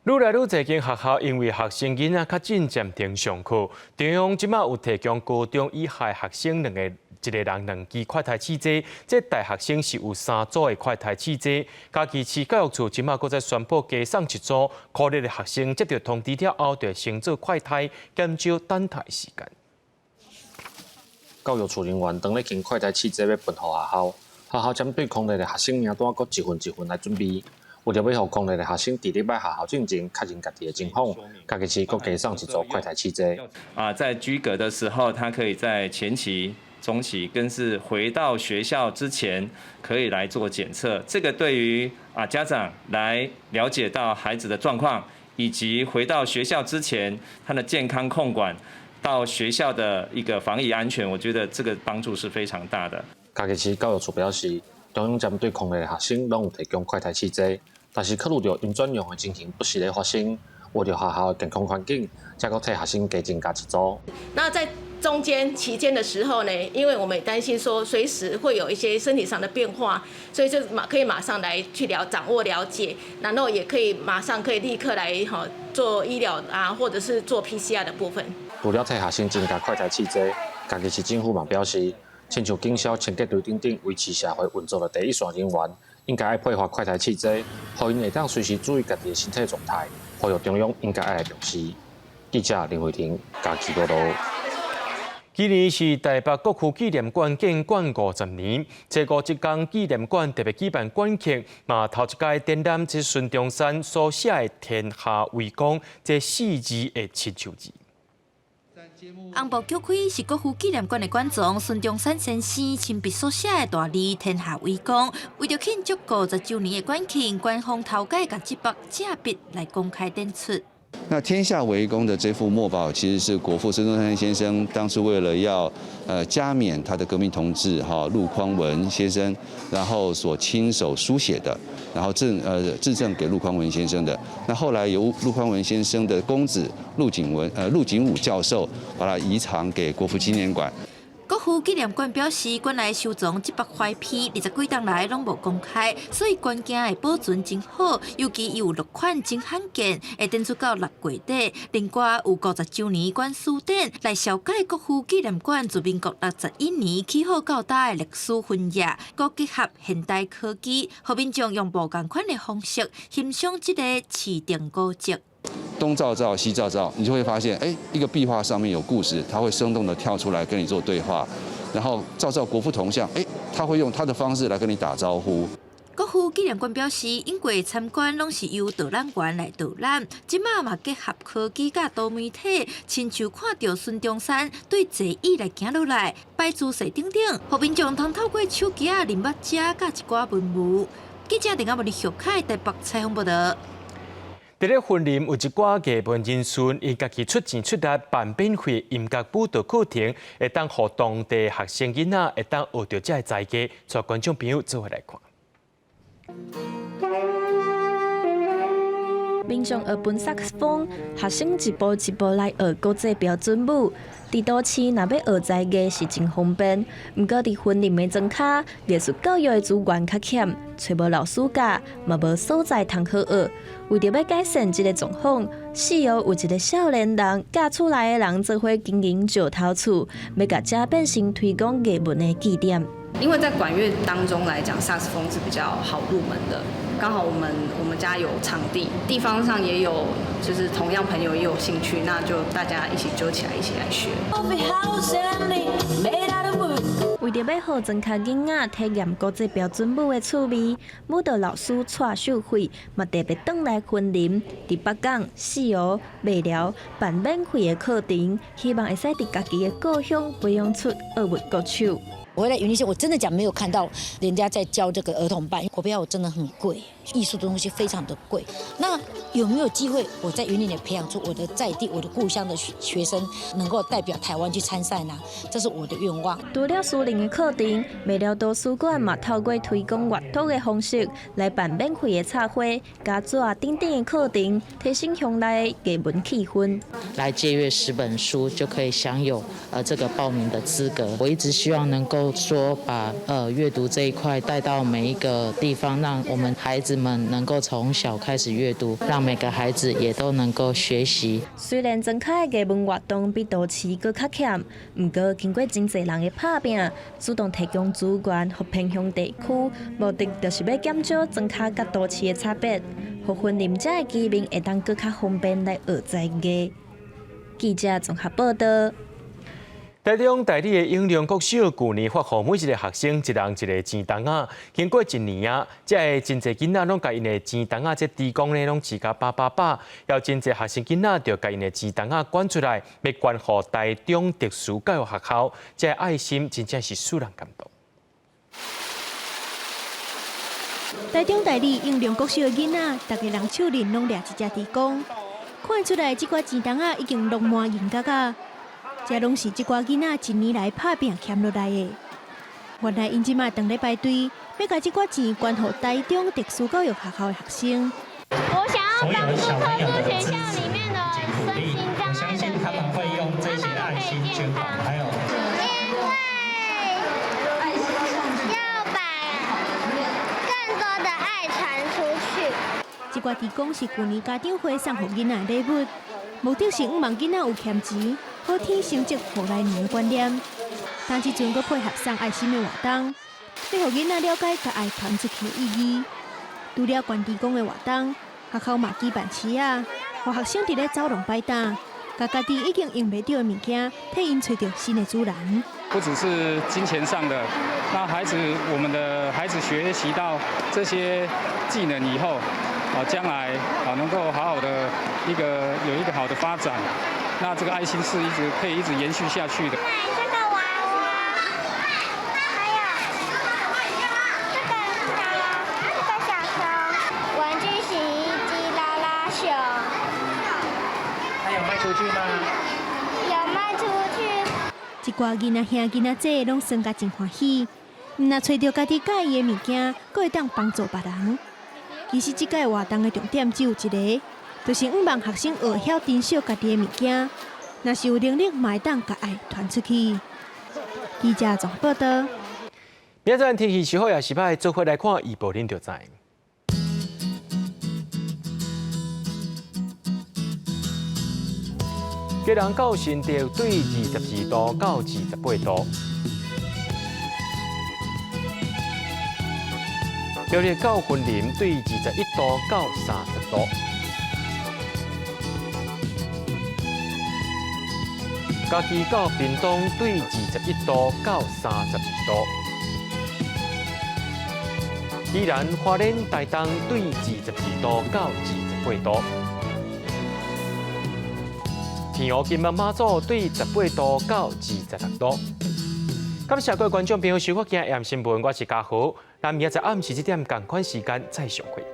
愈来愈侪间学校因为学生囡仔较渐暂停上课，中央即马有提供高中以下学生一个人2支快筛试剂，这大学生是有3组的快筛试剂。嘉义市教育处即马搁再宣布加送1组，可怜的学生接到通知了后，就先做快筛，减少等待时间。教育处人员当咧经快筛试剂要分予学校，学校针对空内的学生名单，搁一份一份来准备。为了要互空内的学生伫礼拜学校进前确认家己的情况，嘉义市搁加送1组快筛试剂。在居隔的时候，他可以在前期、中期，更是回到学校之前，可以来做检测。这个对于家长来了解到孩子的状况，以及回到学校之前他的健康控管。到学校的一个防疫安全，我觉得这个帮助是非常大的。嘉义市教育处表示，中央针对空内的学生拢有提供快筛试剂，但是考虑到因转用的情形不时的发生，为了学校的健康环境，才搁替学生加增加1组。那在中间期间的时候呢，因为我们也担心说随时会有一些身体上的变化，所以就可以马上来去掌握了解，然后也可以马上可以立刻来做医疗或者是做 PCR 的部分。除了替学生增加快筛试剂，嘉义市政府嘛表示，亲像警消、清洁队等等维持社会运作的第一线人员，应该爱配合快筛试剂，互因会当随时注意家己的身体状态，呼吁中央应该爱来重视。记者林慧婷，嘉义报道。今年是台北国父纪念馆建馆50年，这个这间纪念馆特别举办馆庆，嘛头一届展览这孙中山所写的“天下为公”这4字的亲手字。红布举开是国父纪念馆的馆长孙中山先生亲笔所写的大字“天下为公”。为着庆祝50周年的馆庆，官方头家甲这幅正笔来公开展出。那天下为公的这幅墨宝，其实是国父孙中山先生当初为了要加冕他的革命同志陆匡文先生，然后所亲手书写的，然后致赠给陆匡文先生的。那后来由陆匡文先生的公子陆景武教授把它移藏给国父纪念馆。国父纪念馆表示，馆内收藏700块片，20几档来拢无公开，所以馆件的保存真好。尤其有6款真罕见，会展出到6月底。另外有50周年馆书展来绍介国父纪念馆自民国61年起好到大的历史分野，佮结合现代科技，互民众用无共款的方式欣赏这个市定古迹。东照照西照照，你就会发现，一个壁画上面有故事，它会生动的跳出来跟你做对话，然后照国父铜像，他会用他的方式来跟你打招呼。国父纪念馆表示，因为参观拢是由导览员来导览，即马嘛结合科技甲多媒体，亲像看到孙中山对座椅来行落来，摆姿势等等，互民众通透过手机啊、认目遮甲一寡文物。记者林阿文徐凯台北采访报道。伫咧婚礼有一寡艺文人士，伊家己出钱出力办免费音乐舞蹈课程，会当互当地学生囡仔会当学到这才艺，带观众朋友做伙来看。民众学本萨克斯风，学生一步一步来学国际标准舞。伫都市若要学才艺是真方便，毋过伫婚礼的庄卡，艺术教育的资源较欠，找无老师教，嘛无所在通好学。为着要改善这个状况，四游有一个少年人教厝内的人做伙经营石头厝，要甲这变成推广艺文的据点。因为在管乐当中来讲，萨克斯风是比较好入门的。刚好我们家有场地，地方上也有，就是同样朋友也有兴趣，那就大家一起揪起来，一起来学。为着要互庄卡囡仔体验国际标准舞的趣味，舞蹈老师蔡秀慧嘛特别转来婚林，伫北港、四湖、麦寮办免费的课程，希望会使伫家己的故乡培养出学舞歌手。回来云林县，我真的讲没有看到人家在教这个儿童班，国标真的很贵，艺术的东西非常的贵。那有没有机会我在云林也培养出我的在地、我的故乡的学生，能够代表台湾去参赛呢？这是我的愿望。除了私人的课程，麦寮图书馆嘛透过推广阅读的方式来办免费的插花、加纸等等的课程，提升乡内的艺文气氛。来借阅10本书就可以享有这个报名的资格。我一直希望能够说把阅读这一块带到每一个地方，让我们孩子们能够从小开始阅读，让每个孩子也都能够学习。虽然庄卡的艺文活动比都市搁较欠，不过经过真侪人的打拼，主动提供资源给偏乡地区，目的就是要减少庄卡甲都市的差别，互婚林者的居民会当搁较方便来学才艺。记者综合报道。台中大理的英良国小去年发予每一个学生一人一个钱筒仔，经过1年啊，这个真侪囡仔拢甲因的钱筒仔这地公呢，拢自家把，要真侪学生囡仔就甲因的钱筒仔捐出来，要捐予台中特殊教育学校，这爱心真正是使人感动。台中大理英良国小的囡仔，大家人手里拢抓一只地公，看出来这寡钱筒仔已经落满银角角。这拢是这寡囡仔1年来打拼欠落来的。原来因即马等咧排队，要把这寡钱捐予台中特殊教育学校的学生。我想要帮助特殊学校里面的身心障碍的学生，我相信他们会用这些爱心捐款，还有要把更多的爱传出去。这寡地公是去年家长会送予囡仔礼物，目的是毋望囡仔有欠钱。好天成绩好来年的观念，但即阵阁配合上爱心的活动，要互囡仔了解甲爱传出去的意义。除了捐地公的活动，学校嘛举办市啊，互学生伫咧走廊摆档，甲家己已经用袂到的物件，替因找到新的主人。不只是金钱上的，让我们的孩子学习到这些技能以后，将来能够好好的有一个好的发展。那这个爱心是可以一直延续下去的。这个娃娃，还有这个小熊，玩具洗衣机、拉拉熊，出去吗？有卖出去。一寡囡仔兄囡仔姐拢生甲真欢喜，若找到家己喜欢的物件，阁会当帮助别人。其实这届活动的重点只有一个，就是希望学生学晓珍惜家己的物件，若是有能力，嘛会当把爱传出去。记者综报道。明仔天气是好也是歹，做伙来看预报，恁就知。基隆到新竹对22度到28度，苗栗到云林对21度到30度，嘉义到屏东对21度到32度，宜兰花莲台东对22度到28度。天后金门马祖对18度到26度。感谢各位观众朋友收看今日新闻，我是嘉豪。咱明仔暗时7点同款时间再相会。